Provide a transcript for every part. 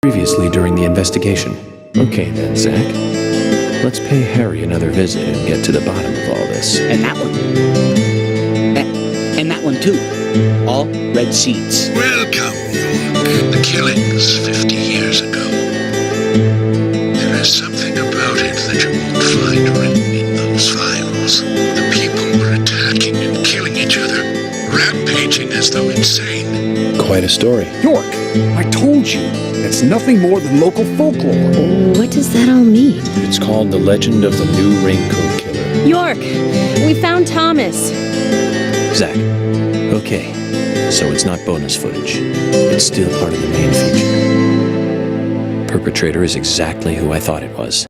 Previously during the investigation. Okay then, Zach. Let's pay Harry another visit and get to the bottom of all this. And that one. And that one too. All red seeds. Welcome, York. The killings 50 years ago. There is something about it that you won't find written in those files. The people were attacking and killing each other, rampaging as though insane. Quite a story. York, I told you, it's nothing more than local folklore. What does that all mean? It's called The Legend of the New Raincoat Killer. York, we found Thomas. Zach. Okay, so it's not bonus footage. It's still part of the main feature. Perpetrator is exactly who I thought it was.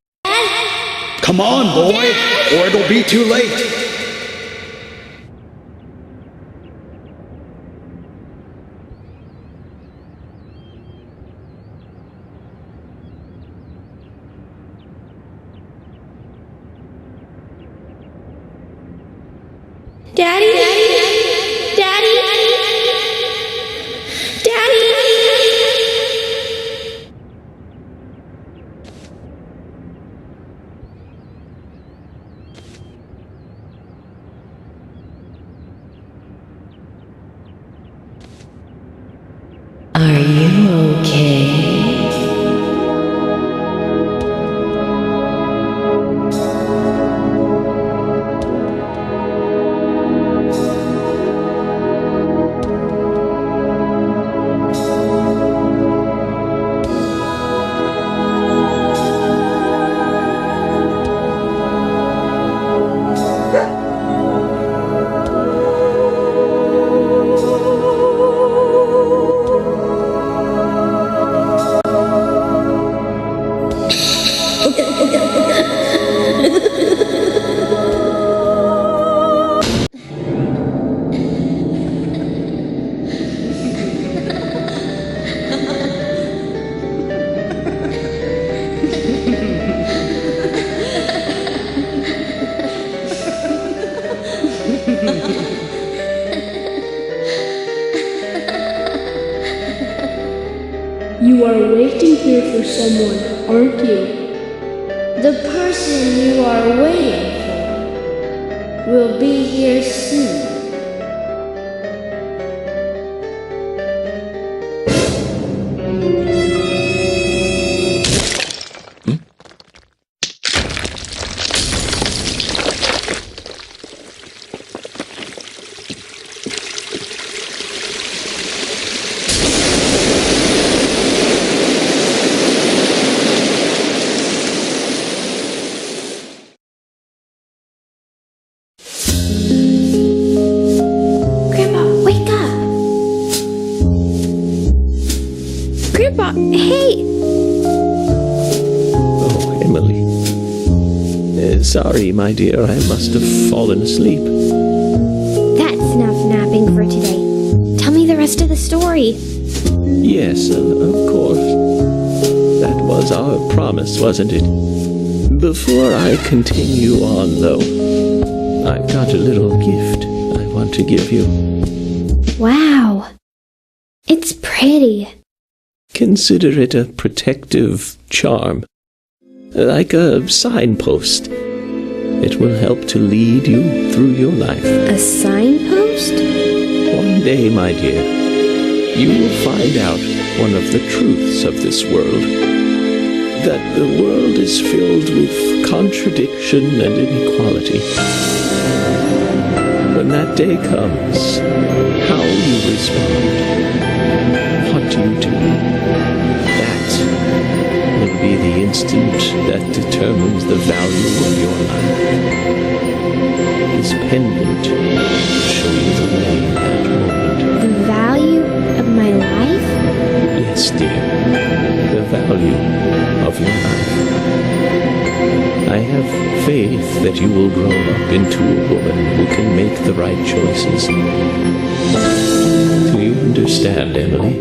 Come on, boy, or it'll be too late. Daddy? Daddy? Daddy? Are you okay? You are waiting here for someone, aren't you? The person you are waiting for will be here soon. Grandpa, hey! Oh, Emily. Sorry, my dear, I must have fallen asleep. That's enough napping for today. Tell me the rest of the story. Yes, of course. That was our promise, wasn't it? Before I continue on, though, I've got a little gift I want to give you. Wow. It's pretty. Consider it a protective charm, like a signpost. It will help to lead you through your life. A signpost? One day, my dear, you will find out one of the truths of this world. That the world is filled with contradiction and inequality. When that day comes, how you respond, what you do, that will be the instant that determines the value of your life. This pendant will show you the way in that moment. The value of my life? Yes, dear, the value of your life. I have faith that you will grow up into a woman who can make the right choices. Do you understand, Emily?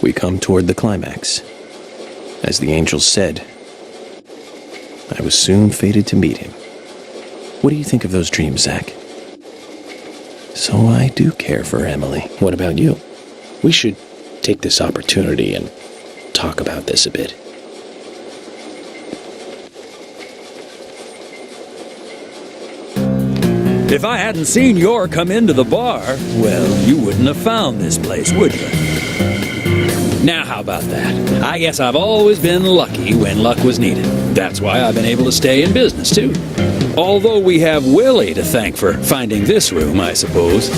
We come toward the climax. As the angel said, I was soon fated to meet him. What do you think of those dreams, Zach? So I do care for Emily. What about you? We should take this opportunity and talk about this a bit. If I hadn't seen York come into the bar, well, you wouldn't have found this place, would you? Now, how about that? I guess I've always been lucky when luck was needed. That's why I've been able to stay in business, too. Although we have Willie to thank for finding this room, I suppose.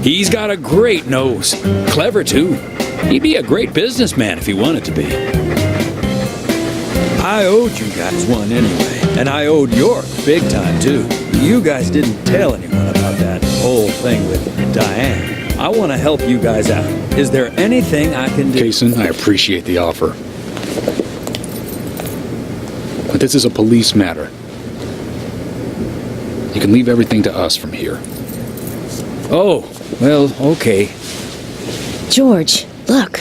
He's got a great nose. Clever, too. He'd be a great businessman if he wanted to be. I owed you guys one anyway, and I owed York big time, too. You guys didn't tell anyone about that whole thing with Diane. I want to help you guys out. Is there anything I can do? Kason, I appreciate the offer. But this is a police matter. You can leave everything to us from here. Oh, well, okay. George, look.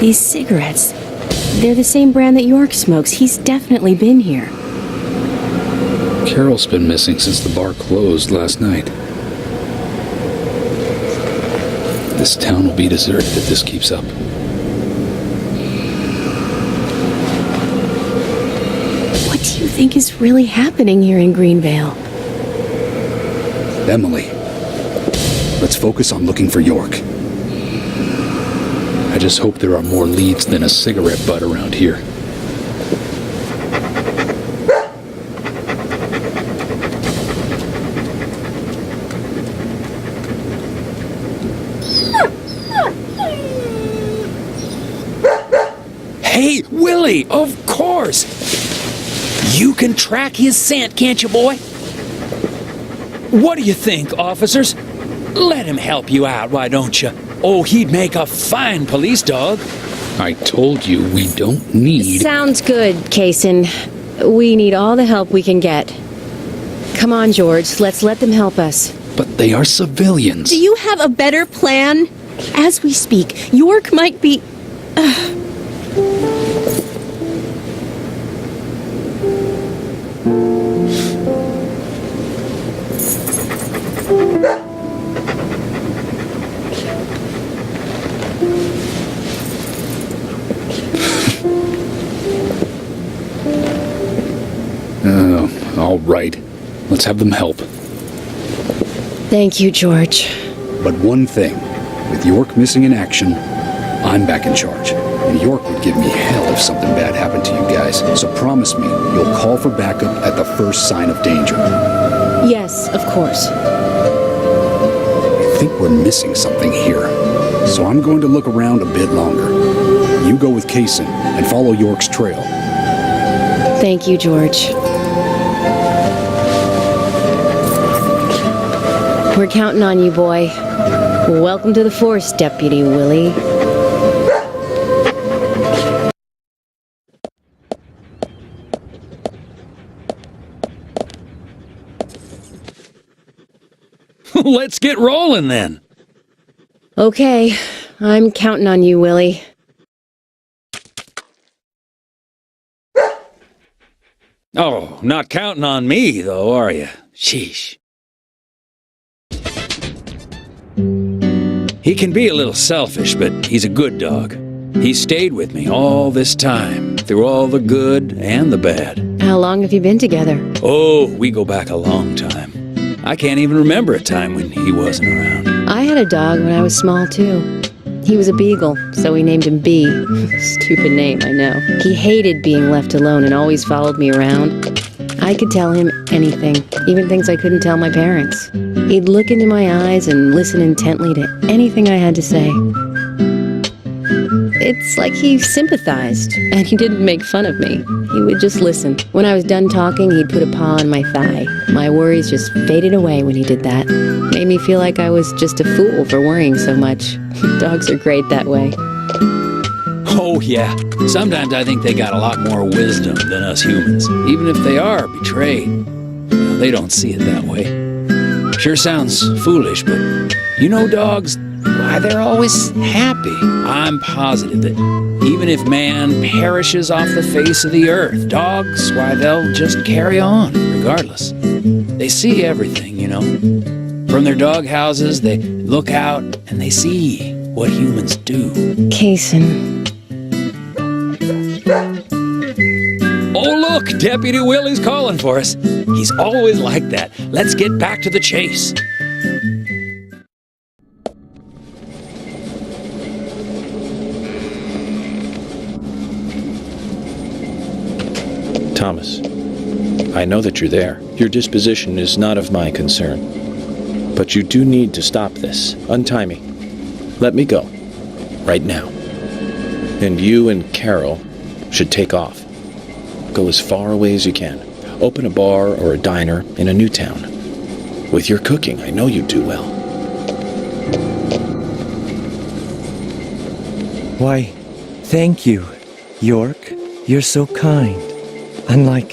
These cigarettes, they're the same brand that York smokes. He's definitely been here. Carol's been missing since the bar closed last night. This town will be deserted if this keeps up. What do you think is really happening here in Greenvale? Emily, let's focus on looking for York. I just hope there are more leads than a cigarette butt around here. Hey, Willie, of course! You can track his scent, can't you, boy? What do you think, officers? Let him help you out, why don't you? Oh, he'd make a fine police dog. I told you we don't need... Sounds good, Kason. We need all the help we can get. Come on, George, let's let them help us. But they are civilians. Do you have a better plan? As we speak, York might be... All right. Let's have them help. Thank you, George. But one thing. With York missing in action, I'm back in charge. And York would give me hell if something bad happened to you guys. So promise me you'll call for backup at the first sign of danger. Yes, of course. I think we're missing something here. So I'm going to look around a bit longer. You go with Kason and follow York's trail. Thank you, George. We're counting on you, boy. Welcome to the force, Deputy Willie. Let's get rolling, then. Okay, I'm counting on you, Willie. Oh, not counting on me, though, are you? Sheesh. He can be a little selfish, but he's a good dog. He stayed with me all this time, through all the good and the bad. How long have you been together? Oh, we go back a long time. I can't even remember a time when he wasn't around. I had a dog when I was small, too. He was a beagle, so we named him B. Stupid name, I know. He hated being left alone and always followed me around. I could tell him anything, even things I couldn't tell my parents. He'd look into my eyes and listen intently to anything I had to say. It's like he sympathized, and he didn't make fun of me. He would just listen. When I was done talking, he'd put a paw on my thigh. My worries just faded away when he did that. Made me feel like I was just a fool for worrying so much. Dogs are great that way. Oh, yeah. Sometimes I think they got a lot more wisdom than us humans. Even if they are betrayed, well, they don't see it that way. Sure sounds foolish, but you know dogs, why, they're always happy. I'm positive that even if man perishes off the face of the earth, dogs, why, they'll just carry on regardless. They see everything, you know. From their dog houses, they look out and they see what humans do. Kason. Oh, look, Deputy Willie's calling for us. He's always like that. Let's get back to the chase. Thomas, I know that you're there. Your disposition is not of my concern. But you do need to stop this. Untie me. Let me go. Right now. And you and Carol should take off. Go as far away as you can. Open a bar or a diner in a new town. With your cooking, I know you do well. Why, thank you, York. You're so kind. Unlike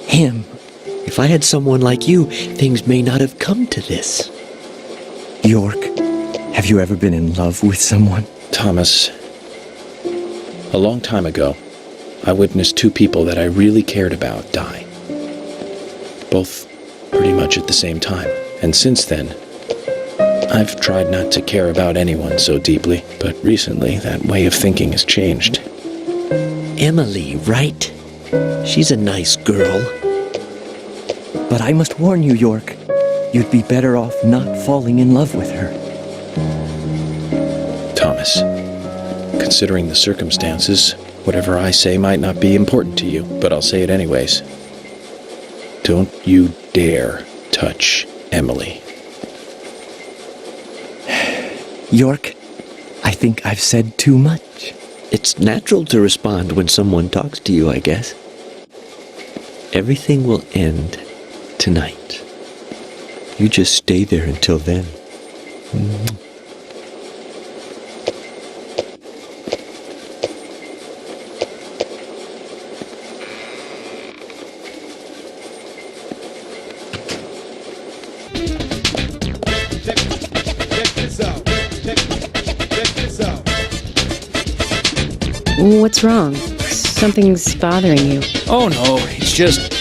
him. If I had someone like you, things may not have come to this. York, have you ever been in love with someone? Thomas, a long time ago, I witnessed two people that I really cared about die. Both pretty much at the same time. And since then, I've tried not to care about anyone so deeply, but recently that way of thinking has changed. Emily, right? She's a nice girl. But I must warn you, York, you'd be better off not falling in love with her. Thomas, considering the circumstances, whatever I say might not be important to you, but I'll say it anyways. Don't you dare touch Emily. York, I think I've said too much. It's natural to respond when someone talks to you, I guess. Everything will end tonight. You just stay there until then. What's wrong? Something's bothering you. Oh, no, it's just...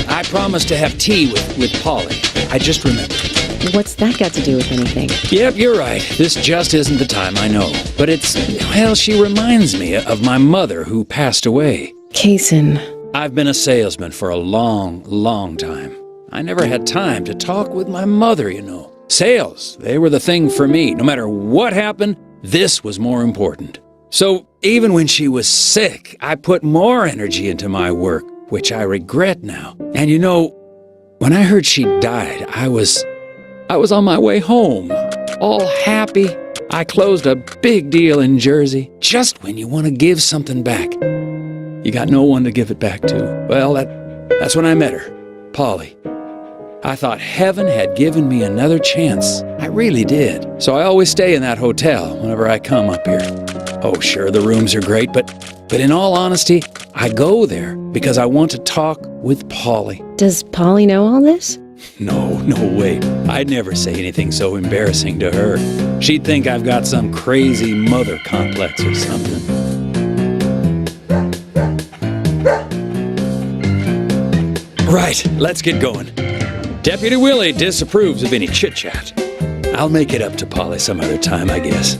I promised to have tea with Polly. I just remembered. What's that got to do with anything? Yep, you're right. This just isn't the time, I know. But it's... well, she reminds me of my mother who passed away. Kason. I've been a salesman for a long, long time. I never had time to talk with my mother, you know. Sales, they were the thing for me. No matter what happened, this was more important. So even when she was sick, I put more energy into my work, which I regret now. And you know, when I heard she died, I was on my way home, all happy. I closed a big deal in Jersey. Just when you want to give something back, you got no one to give it back to. Well, that's when I met her, Polly. I thought heaven had given me another chance. I really did. So I always stay in that hotel whenever I come up here. Oh, sure, the rooms are great, but in all honesty, I go there because I want to talk with Polly. Does Polly know all this? No way. I'd never say anything so embarrassing to her. She'd think I've got some crazy mother complex or something. Right, let's get going. Deputy Willie disapproves of any chit-chat. I'll make it up to Polly some other time, I guess.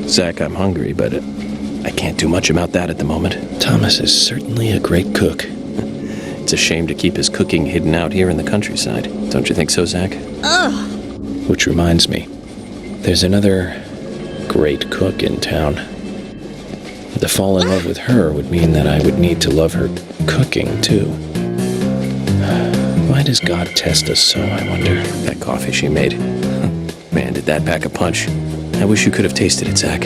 Zach, I'm hungry, but I can't do much about that at the moment. Thomas is certainly a great cook. It's a shame to keep his cooking hidden out here in the countryside. Don't you think so, Zach? Ugh. Which reminds me, there's another great cook in town. To fall in love with her would mean that I would need to love her cooking, too. Why does God test us so, I wonder? That coffee she made. Man, did that pack a punch. I wish you could have tasted it, Zach.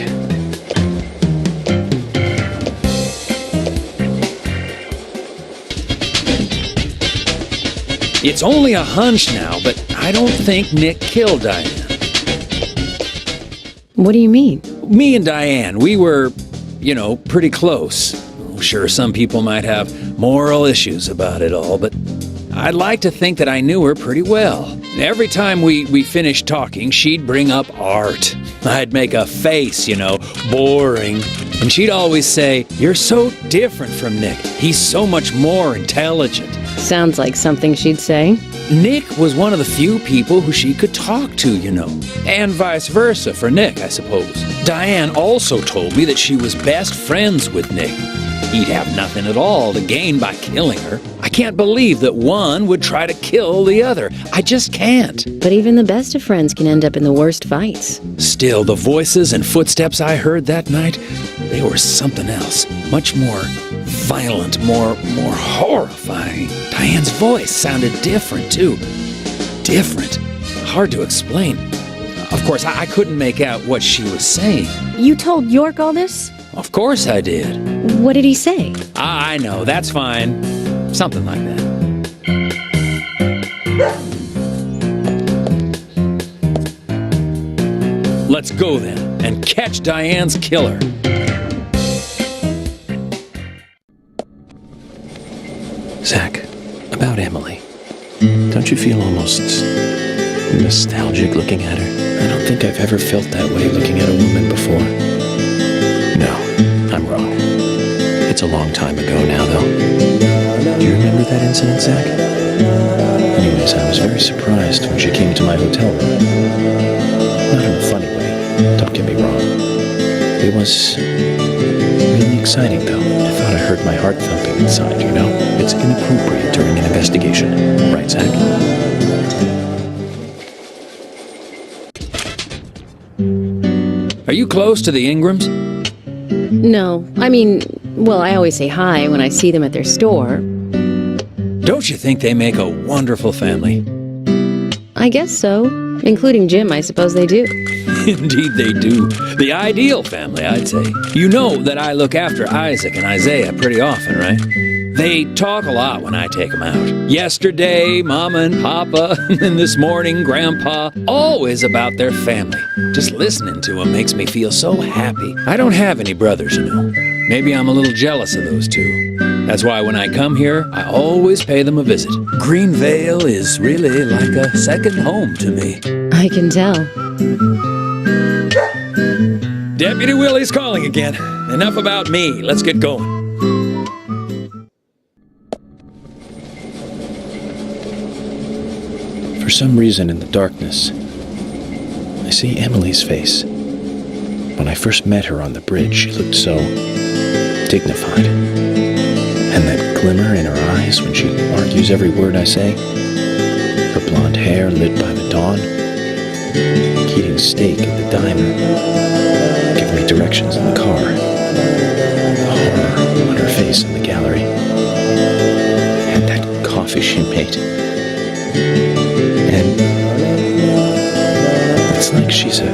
It's only a hunch now, but I don't think Nick killed Diane. What do you mean? Me and Diane, we were, pretty close. Sure, some people might have moral issues about it all, but I'd like to think that I knew her pretty well. Every time we finished talking, she'd bring up art. I'd make a face, boring. And she'd always say, "You're so different from Nick. He's so much more intelligent." Sounds like something she'd say. Nick was one of the few people who she could talk to, And vice versa for Nick, I suppose. Diane also told me that she was best friends with Nick. He'd have nothing at all to gain by killing her. I can't believe that one would try to kill the other. I just can't. But even the best of friends can end up in the worst fights. Still, the voices and footsteps I heard that night, they were something else. Much more violent, more horrifying. Diane's voice sounded different, too. Different. Hard to explain. Of course, I couldn't make out what she was saying. You told York all this? Of course I did. What did he say? I know, that's fine. Something like that. Let's go then, and catch Diane's killer. Zach, about Emily. Don't you feel almost nostalgic looking at her? I don't think I've ever felt that way looking at a woman before. No, I'm wrong. It's a long time ago now, though. Do you remember that incident, Zach? Anyways, I was very surprised when she came to my hotel room. Not in a funny way, don't get me wrong. It was really exciting, though. I thought I heard my heart thumping inside, It's inappropriate during an investigation. Right, Zach? Are you close to the Ingrams? No, I always say hi when I see them at their store. Don't you think they make a wonderful family? I guess so. Including Jim, I suppose they do. Indeed they do. The ideal family, I'd say. You know that I look after Isaac and Isaiah pretty often, right? They talk a lot when I take them out. Yesterday, Mama and Papa, and this morning, Grandpa, always about their family. Just listening to them makes me feel so happy. I don't have any brothers, Maybe I'm a little jealous of those two. That's why when I come here, I always pay them a visit. Greenvale is really like a second home to me. I can tell. Deputy Willie's calling again. Enough about me. Let's get going. For some reason in the darkness, I see Emily's face. When I first met her on the bridge, she looked so dignified. And that glimmer in her eyes when she argues every word I say. Her blonde hair lit by the dawn. Eating steak at the diner. Giving me directions in the car. The horror on her face in the gallery. And that coffee she made. And it's like she's a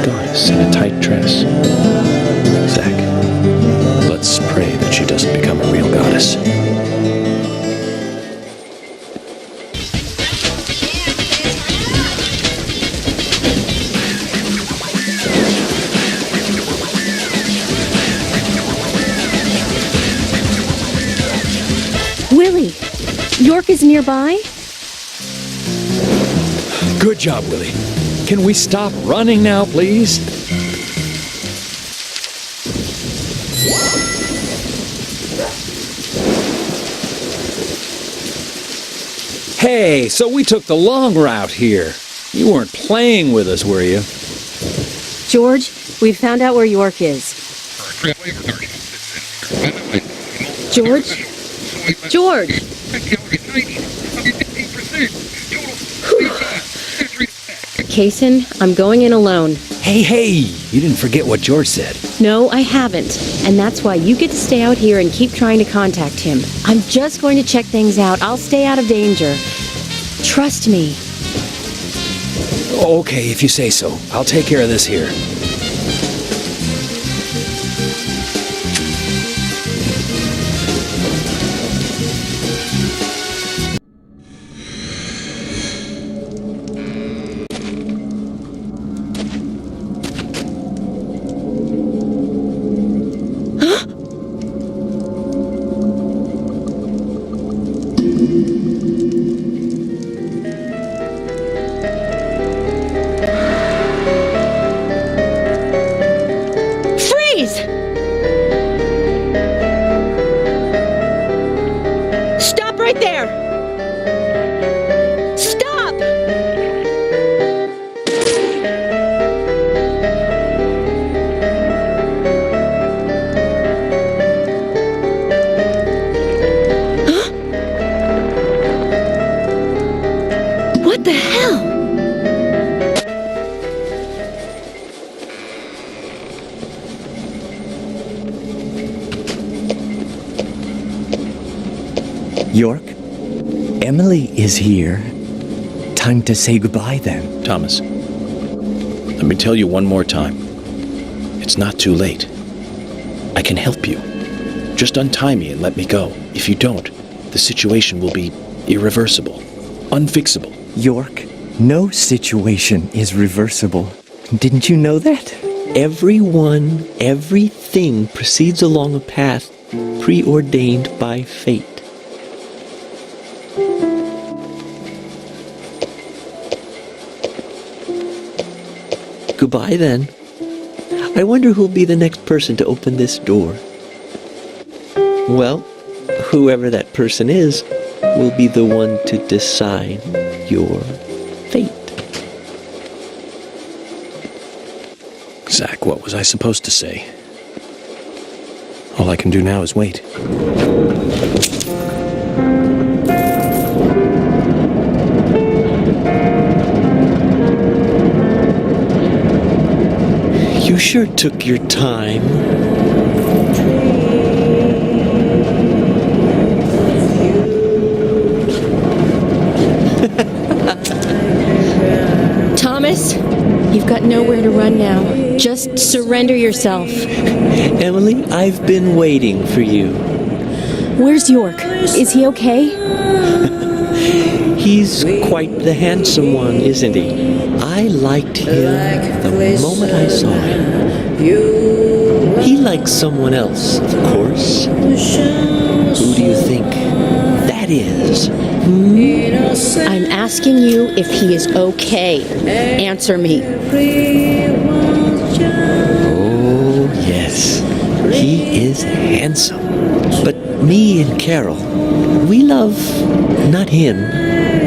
goddess in a tight dress. Zach, let's pray that she doesn't become a real goddess. Willie, York is nearby? Good job, Willie. Can we stop running now, please? Hey, so we took the long route here. You weren't playing with us, were you? George, we've found out where York is. George? George! Kaysen, I'm going in alone. Hey, you didn't forget what George said. No, I haven't. And that's why you get to stay out here and keep trying to contact him. I'm just going to check things out. I'll stay out of danger. Trust me. Okay, if you say so. I'll take care of this here. What the hell? York, Emily is here. Time to say goodbye then. Thomas, let me tell you one more time. It's not too late. I can help you. Just untie me and let me go. If you don't, the situation will be irreversible, unfixable. York, no situation is reversible. Didn't you know that? Everyone, everything proceeds along a path preordained by fate. Goodbye then. I wonder who'll be the next person to open this door. Well, whoever that person is will be the one to decide your fate. Zach, what was I supposed to say? All I can do now is wait. You sure took your time. Thomas, you've got nowhere to run now. Just surrender yourself. Emily, I've been waiting for you. Where's York? Is he okay? He's quite the handsome one, isn't he? I liked him the moment I saw him. He likes someone else, of course. Who do you think that is? I'm asking you if he is okay. Answer me. Oh, yes. He is handsome. But me and Carol, we love not him,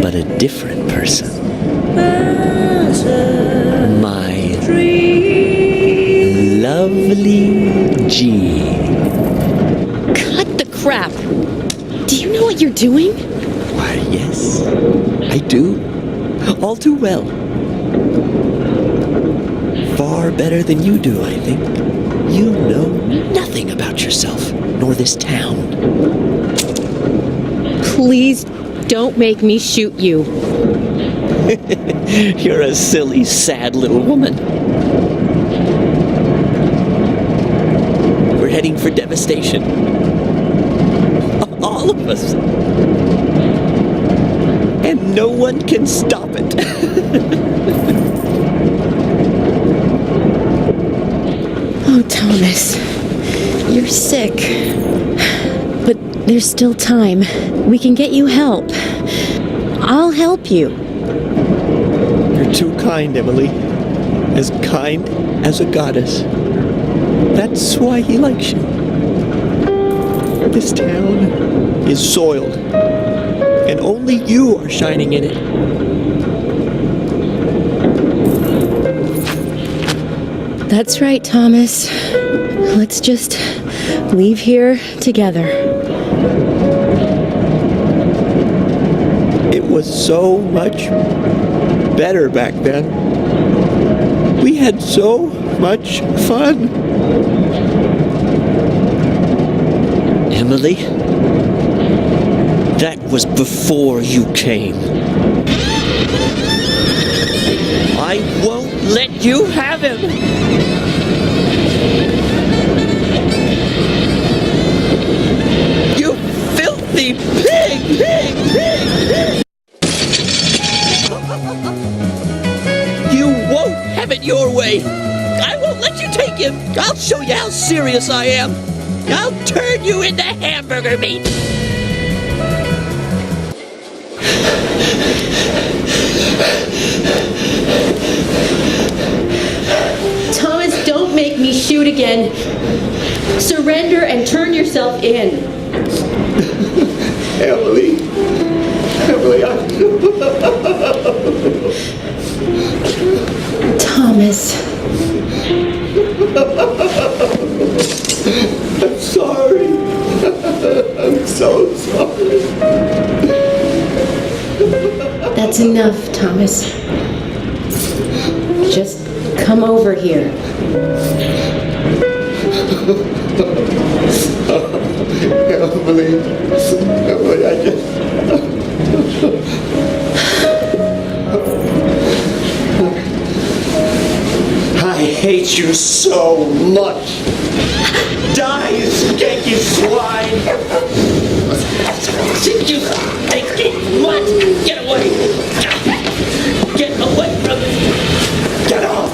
but a different person. My lovely G. Cut the crap. Do you know what you're doing? Why, yes, I do. All too well. Far better than you do, I think. You know nothing about yourself, nor this town. Please don't make me shoot you. You're a silly, sad little woman. We're heading for devastation. All of us. And no one can stop it. Oh, Thomas, you're sick. But there's still time. We can get you help. I'll help you. You're too kind, Emily. As kind as a goddess. That's why he likes you. This town is soiled, and only you are shining in it. That's right, Thomas. Let's just leave here together. It was so much better back then. We had so much fun. Emily, that was before you came. I won't let you have him. You filthy pig! You won't have it your way. I won't let you take him. I'll show you how serious I am. I'll turn you into hamburger meat. Thomas, don't make me shoot again. Surrender and turn yourself in. Emily, Thomas. I'm sorry. I'm so sorry. That's It's enough, Thomas. Just come over here. Emily, I just... I hate you so much. Die, you skanky swine! You stinky what? Get away! Get away from me! Get off!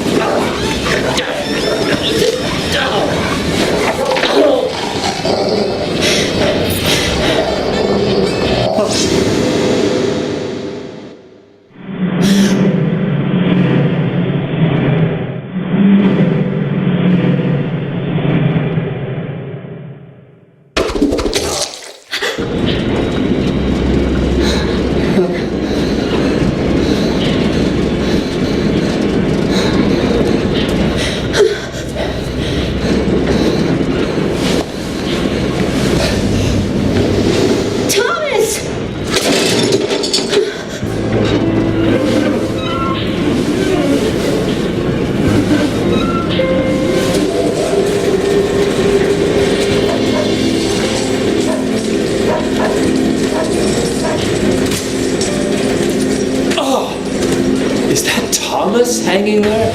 Thomas hanging there?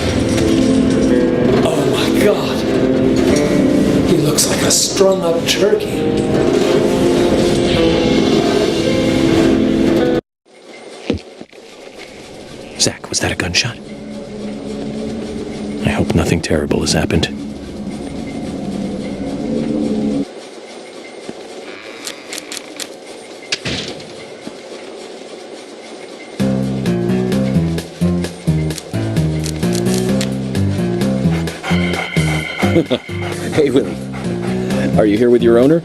Oh my God. He looks like a strung-up turkey. Zach, was that a gunshot? I hope nothing terrible has happened. Hey, Willie. Are you here with your owner?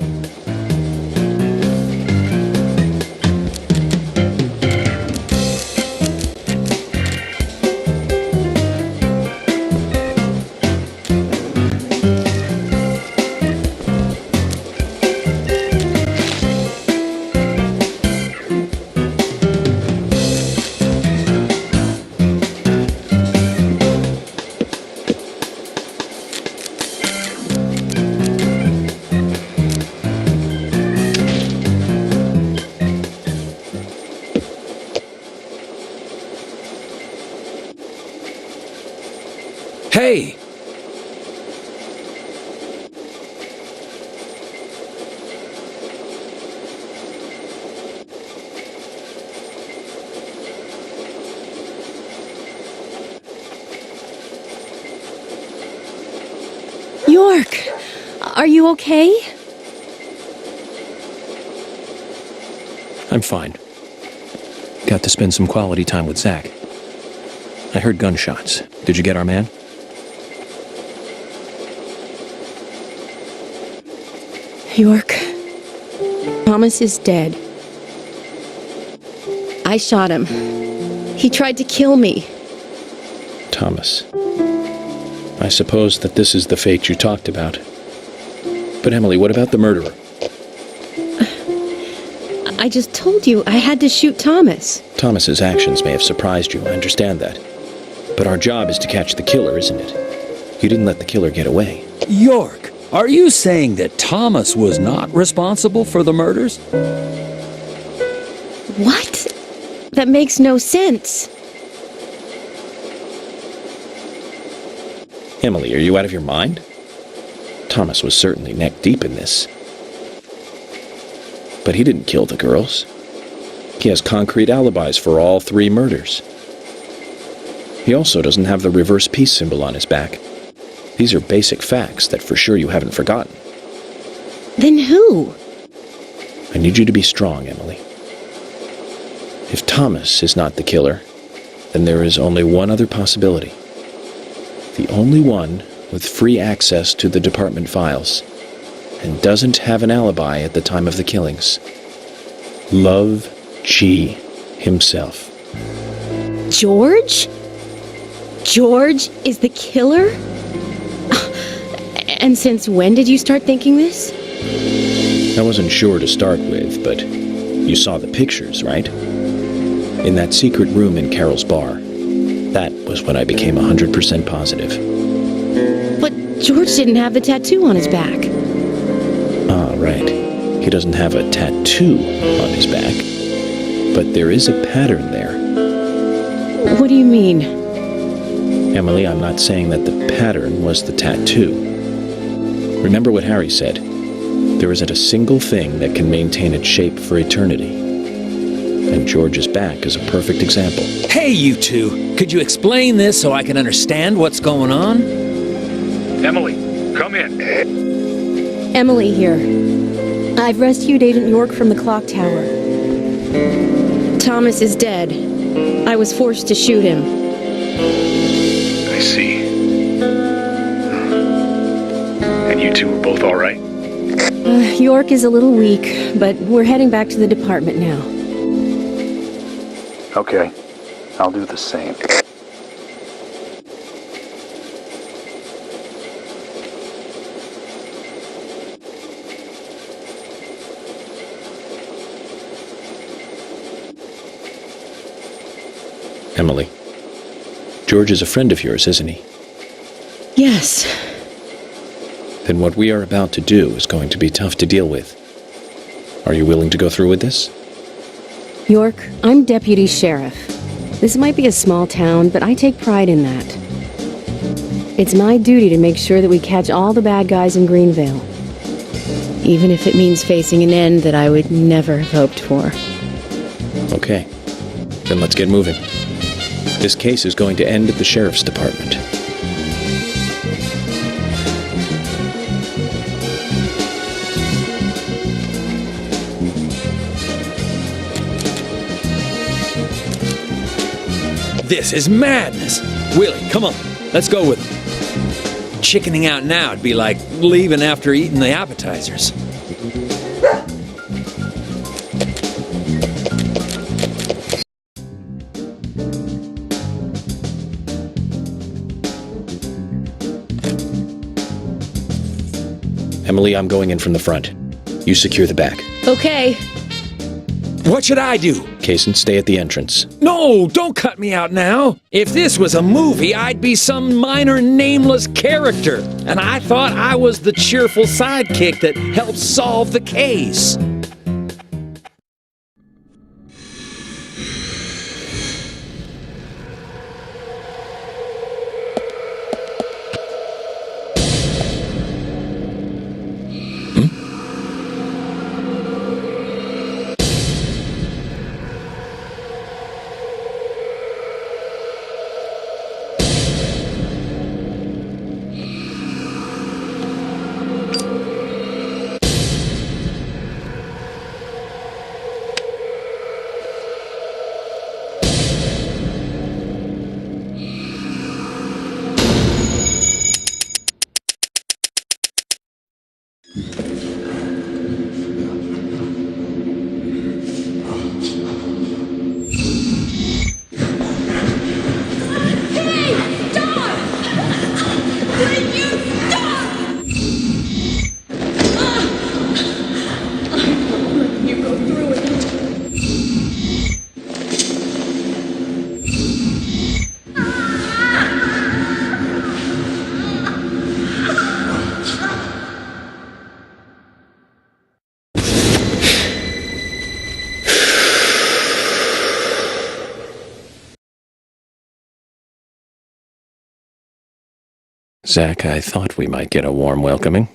Hey! York! Are you okay? I'm fine. Got to spend some quality time with Zach. I heard gunshots. Did you get our man? York, Thomas is dead. I shot him. He tried to kill me. Thomas. I suppose that this is the fate you talked about. But Emily, what about the murderer? I just told you I had to shoot Thomas. Thomas's actions may have surprised you, I understand that. But our job is to catch the killer, isn't it? You didn't let the killer get away. York, are you saying that Thomas was not responsible for the murders? What? That makes no sense. Emily, are you out of your mind? Thomas was certainly neck deep in this. But he didn't kill the girls. He has concrete alibis for all 3 murders. He also doesn't have the reverse peace symbol on his back. These are basic facts that for sure you haven't forgotten. Then who? I need you to be strong, Emily. If Thomas is not the killer, then there is only one other possibility. The only one with free access to the department files, and doesn't have an alibi at the time of the killings. Love G himself. George? George is the killer? And since when did you start thinking this? I wasn't sure to start with, but you saw the pictures, right? In that secret room in Carol's bar. That was when I became 100% positive. But George didn't have the tattoo on his back. Ah, right. He doesn't have a tattoo on his back. But there is a pattern there. What do you mean? Emily, I'm not saying that the pattern was the tattoo. Remember what Harry said. There isn't a single thing that can maintain its shape for eternity. And George's back is a perfect example. Hey, you two! Could you explain this so I can understand what's going on? Emily, come in. Emily here. I've rescued Agent York from the clock tower. Thomas is dead. I was forced to shoot him. I see. And you two are both all right? York is a little weak, but we're heading back to the department now. Okay. I'll do the same. Emily, George is a friend of yours, isn't he? Yes. Then what we are about to do is going to be tough to deal with. Are you willing to go through with this? York, I'm deputy sheriff. This might be a small town, but I take pride in that. It's my duty to make sure that we catch all the bad guys in Greenvale. Even if it means facing an end that I would never have hoped for. Okay. Then let's get moving. This case is going to end at the sheriff's department. This is madness! Willie, come on, let's go with him. Chickening out now would be like leaving after eating the appetizers. Emily, I'm going in from the front. You secure the back. Okay. What should I do? Kaysen, stay at the entrance. No, don't cut me out now. If this was a movie, I'd be some minor nameless character. And I thought I was the cheerful sidekick that helped solve the case. Zach, I thought we might get a warm welcoming.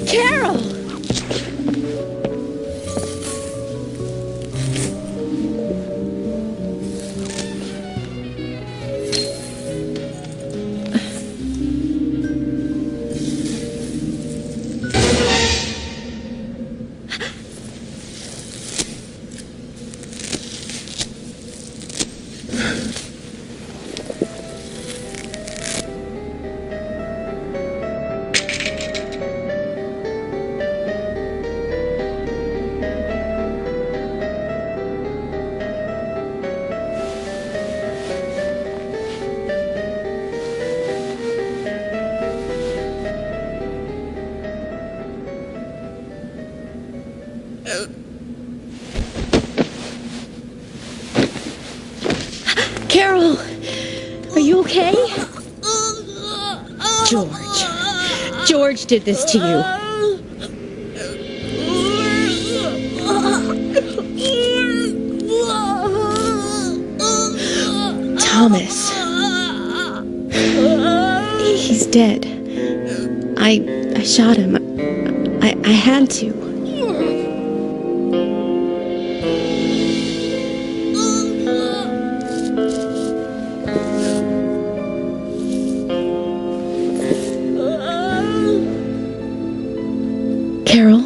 Carol! Carol, are you okay? George did this to you. Thomas. He's dead. I shot him. I had to. Carol?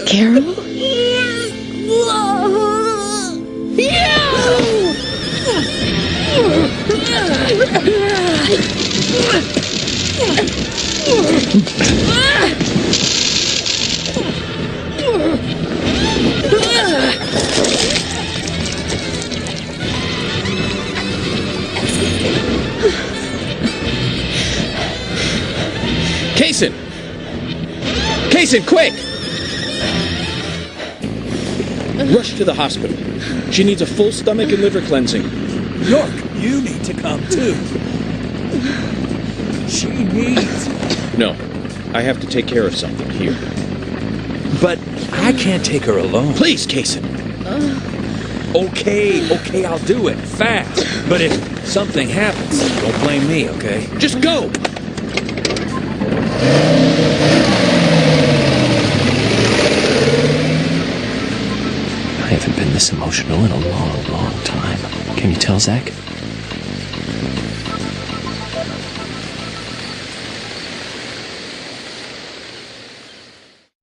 Carol? Kaysen! Kaysen, quick! Rush to the hospital. She needs a full stomach and liver cleansing. York, you need to come too. She needs... No, I have to take care of something here. But I can't take her alone. Please, Kaysen. Okay, I'll do it, fast. But if something happens, don't blame me, okay? Just go! I haven't been this emotional in a long, long time. Can you tell, Zach?